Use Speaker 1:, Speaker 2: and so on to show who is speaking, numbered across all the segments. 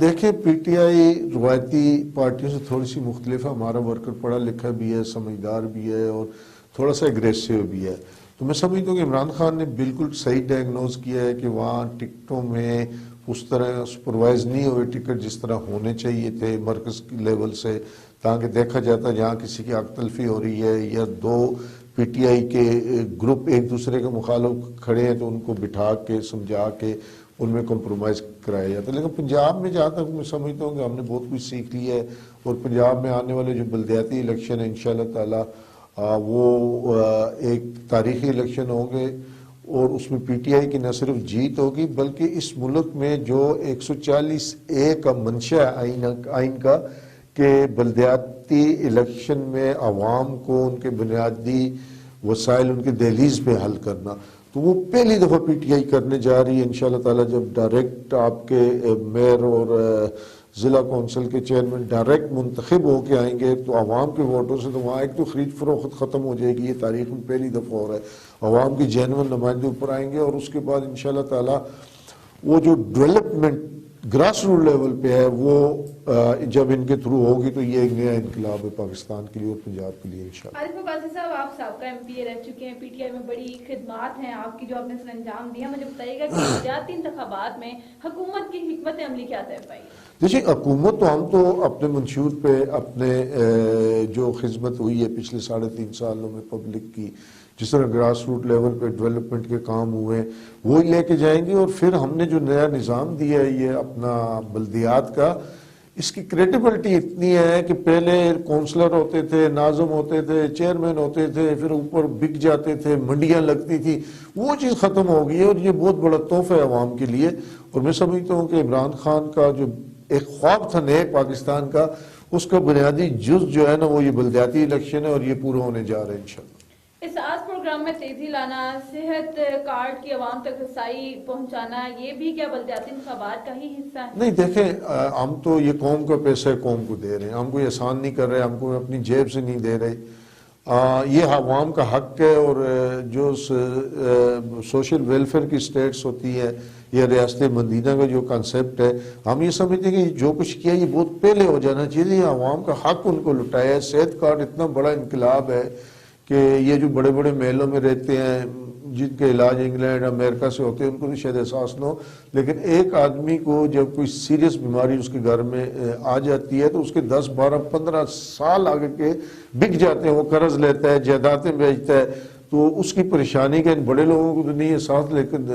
Speaker 1: دیکھیں P T I روایتی پارٹیوں سے تھوڑی سی مختلف ہے. ہمارا ورکر پڑھا لکھا بھی ہے, سمجھدار بھی ہے اور تھوڑا سا اگریسو بھی ہے. تو میں سمجھتا ہوں کہ عمران خان نے بالکل صحیح ڈائگنوز کیا ہے کہ وہاں ٹکٹوں میں اس طرح سپروائز نہیں ہوئے ٹکٹ جس طرح ہونے چاہیے تھے مرکز کی لیول سے, تاکہ دیکھا جاتا جہاں کسی کی حق تلفی ہو رہی ہے یا دو پی ٹی آئی کے گروپ ایک دوسرے کے مخالف کھڑے ہیں تو ان کو بٹھا کے سمجھا کے ان میں کمپرومائز کرایا جاتا ہے. لیکن پنجاب میں جہاں تک میں سمجھتا ہوں کہ ہم نے بہت کچھ سیکھ لی ہے, اور پنجاب میں آنے والے جو بلدیاتی الیکشن ہیں انشاءاللہ تعالی وہ ایک تاریخی الیکشن ہوں گے, اور اس میں پی ٹی آئی کی نہ صرف جیت ہوگی بلکہ اس ملک میں جو 140A کا منشا ہے آئین کا کہ بلدیاتی الیکشن میں عوام کو ان کے بنیادی وسائل ان کے دہلیز پہ حل کرنا, تو وہ پہلی دفعہ پی ٹی آئی کرنے جا رہی ہے انشاءاللہ تعالی. جب ڈائریکٹ آپ کے میئر اور ضلع کونسل کے چیئرمین ڈائریکٹ منتخب ہو کے آئیں گے تو عوام کے ووٹوں سے, تو وہاں ایک تو خرید فروخت ختم ہو جائے گی. یہ تاریخ میں پہلی دفعہ ہو رہا ہے. عوام کی جینون نمائندے اوپر آئیں گے, اور اس کے بعد انشاءاللہ تعالی وہ جو ڈیولپمنٹ گراس روٹ لیول پہ ہے وہ جب ان کے تھرو ہوگی تو یہ ایک نیا انقلاب ہے پاکستان کے لیے اور پنجاب کے لیے انشاءاللہ.
Speaker 2: عارف عباسی صاحب, آپ سابقہ ایم پی اے رہ چکے ہیں, پی ٹی آئی میں بڑی خدمات ہیں آپ کی جو آپ نے سر انجام دی ہے. مجھے بتائیے گا کہ بلدیاتی انتخابات میں حکومت کی حکمت عملی کیا طے پائی؟
Speaker 1: دیکھیں حکومت تو ہم تو اپنے منشور پہ اپنے جو خدمت ہوئی ہے پچھلے 3.5 سالوں میں پبلک کی, جس طرح گراس روٹ لیول پہ ڈیولپمنٹ کے کام ہوئے وہی لے کے جائیں گے. اور پھر ہم نے جو نیا نظام دیا ہے یہ اپنا بلدیات کا, اس کی کریڈیبلٹی اتنی ہے کہ پہلے کونسلر ہوتے تھے, ناظم ہوتے تھے, چیئرمین ہوتے تھے, پھر اوپر بک جاتے تھے, منڈیاں لگتی تھی, وہ چیز ختم ہو گئی ہے اور یہ بہت بڑا تحفہ ہے عوام کے لیے. اور میں سمجھتا ہوں کہ عمران خان کا جو ایک خواب تھا نئے پاکستان کا, اس کا بنیادی جز جو ہے نا وہ یہ بلدیاتی الیکشن ہے, اور یہ پورا ہونے جا رہا ہے انشاءاللہ.
Speaker 2: اس آج پروگرام میں تیزی لانا, صحت کارڈ کی عوام تک رسائی پہنچانا, یہ بھی کیا بلدیاتی انتخابات کا ہی حصہ ہے؟ نہیں,
Speaker 1: دیکھیں ہم تو یہ قوم کا پیسہ قوم کو دے رہے ہیں, ہم کوئی احسان نہیں کر رہے, ہم کو اپنی جیب سے نہیں دے رہے. یہ عوام کا حق ہے. اور جو سوشل ویلفیئر کی سٹیٹس ہوتی ہے یا ریاست مدینہ کا جو کانسیپٹ ہے, ہم یہ سمجھتے ہیں کہ جو کچھ کیا یہ بہت پہلے ہو جانا چاہیے. یہ عوام کا حق ان کو لٹایا ہے. صحت کارڈ اتنا بڑا انقلاب ہے کہ یہ جو بڑے بڑے محلوں میں رہتے ہیں جن کے علاج انگلینڈ امریکہ سے ہوتے ہیں ان کو تو شاید احساس نہ ہو, لیکن ایک آدمی کو جب کوئی سیریس بیماری اس کے گھر میں آ جاتی ہے تو اس کے 10 12 15 سال آگے کے بک جاتے ہیں. وہ قرض لیتا ہے, جائیدادیں بیچتا ہے, تو اس کی پریشانی کا ان بڑے لوگوں کو تو نہیں احساس. لیکن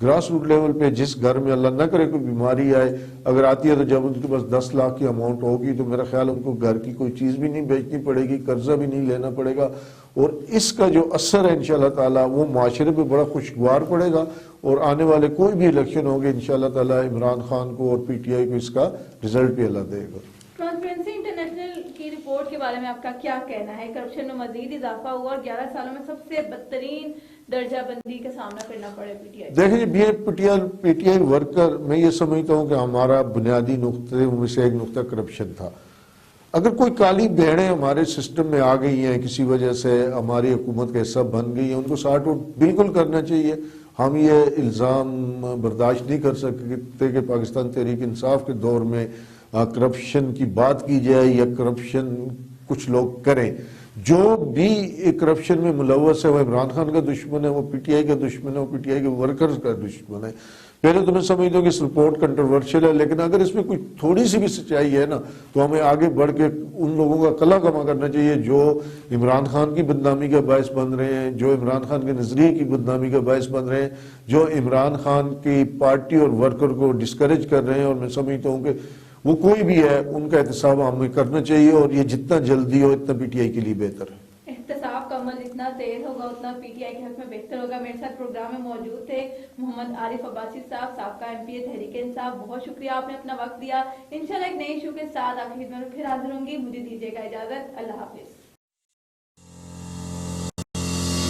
Speaker 1: گراس روٹ لیول پہ جس گھر میں اللہ نہ کرے کوئی بیماری آئے, اگر آتی ہے تو جب ان کے پاس 10 لاکھ کی اماؤنٹ ہوگی تو میرا خیال ان کو گھر کی کوئی چیز بھی نہیں بیچنی پڑے گی, قرضہ بھی نہیں لینا پڑے گا. اور اس کا جو اثر ہے انشاءاللہ تعالی وہ معاشرے پہ بڑا خوشگوار پڑے گا, اور آنے والے کوئی بھی الیکشن ہوگے انشاءاللہ تعالی عمران خان کو اور پی ٹی آئی کو اس کا رزلٹ بھی اللہ دے گا.
Speaker 2: ٹرانسپیرنسی انٹرنیشنل کی رپورٹ کے بارے میں آپ کا کیا کہنا ہے؟ کرپشن میں مزید اضافہ ہوا اور 11 سالوں میں سب سے بدترین درجہ بندی کا سامنا کرنا پڑے پی ٹی آئی.
Speaker 1: دیکھیں پی ٹی آئی ورکر, میں یہ سمجھتا ہوں کہ ہمارا بنیادی نقطے میں سے ایک نقطہ کرپشن تھا. اگر کوئی کالی بھیڑیں ہمارے سسٹم میں آ گئی ہیں کسی وجہ سے, ہماری حکومت کا حصہ بن گئی ہیں, ان کو سارٹ آؤٹ بالکل کرنا چاہیے. ہم یہ الزام برداشت نہیں کر سکتے کہ پاکستان تحریک انصاف کے دور میں کرپشن کی بات کی جائے یا کرپشن کچھ لوگ کریں. جو بھی کرپشن میں ملوث ہے وہ عمران خان کا دشمن ہے, وہ پی ٹی آئی کا دشمن ہے, وہ پی ٹی آئی کے ورکرز کا دشمن ہے. پہلے تو میں سمجھتا ہوں کہ اس رپورٹ کنٹروورشل ہے, لیکن اگر اس میں کوئی تھوڑی سی بھی سچائی ہے نا تو ہمیں آگے بڑھ کے ان لوگوں کا قلع کما کرنا چاہیے جو عمران خان کی بدنامی کا باعث بن رہے ہیں, جو عمران خان کے نظریے کی بدنامی کا باعث بن رہے ہیں, جو عمران خان کی پارٹی اور ورکر کو ڈسکریج کر رہے ہیں. اور میں سمجھتا ہوں کہ وہ کوئی بھی ہے ان کا احتساب ہمیں کرنا چاہیے, اور یہ جتنا جلدی ہو اتنا پی ٹی آئی کے لیے بہتر ہے.
Speaker 2: احتساب کا عمل جتنا تیز ہوگا اتنا پی ٹی آئی کے حق میں بہتر ہوگا. میرے ساتھ پروگرام میں موجود تھے محمد عارف عباسی صاحب, سابقہ ایم پی اے تحریک انصاف. بہت شکریہ, آپ نے اپنا وقت دیا. انشاءاللہ ایک نئی ایشو کے ساتھ آپ کی خدمت میں پھر حاضر ہوں گی. مجھے دیجیے گا اجازت. اللہ حافظ.